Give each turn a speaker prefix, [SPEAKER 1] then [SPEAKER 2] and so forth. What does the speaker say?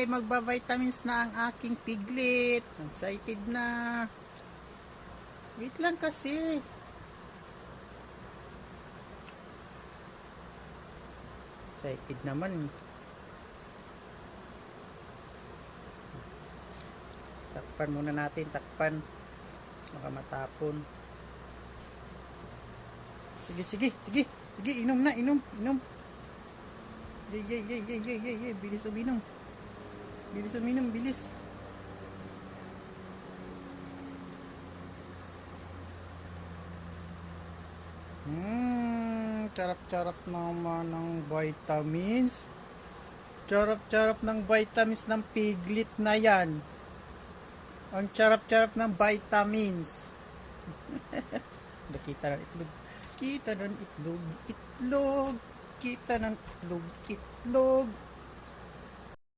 [SPEAKER 1] magba-vitamins na ang aking piglet. Excited na. Wait lang kasi. Excited naman. Takpan muna natin, takpan. Baka matapon. Sige, sige, sige. Sige, inom na, inom, inom. Yay. Bilis uminom. Bilis uminom, bilis. Charap-charap naman ng vitamins. Charap-charap ng vitamins ng piglet na yan. Ang charap-charap ng vitamins. Nakita ng itlog. Kita ng itlog. Itlog. Kita ng itlog. Itlog.